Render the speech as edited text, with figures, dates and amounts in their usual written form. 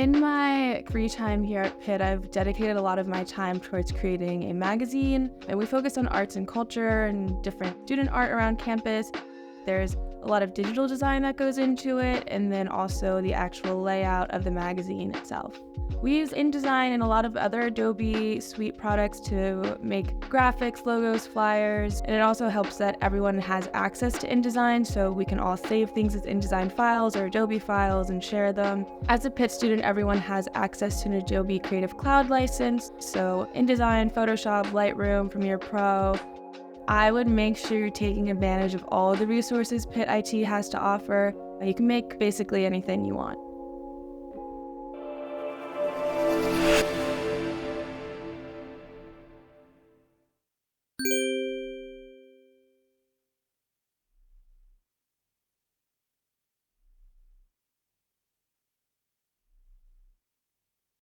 In my free time here at Pitt, I've dedicated a lot of my time towards creating a magazine, and we focus on arts and culture and different student art around campus. There's a lot of digital design that goes into it, and then also the actual layout of the magazine itself. We use InDesign and a lot of other Adobe Suite products to make graphics, logos, flyers, and it also helps that everyone has access to InDesign, so we can all save things as InDesign files or Adobe files and share them. As a Pitt student, everyone has access to an Adobe Creative Cloud license, so InDesign, Photoshop, Lightroom, Premiere Pro. I would make sure you're taking advantage of all the resources Pitt IT has to offer. You can make basically anything you want.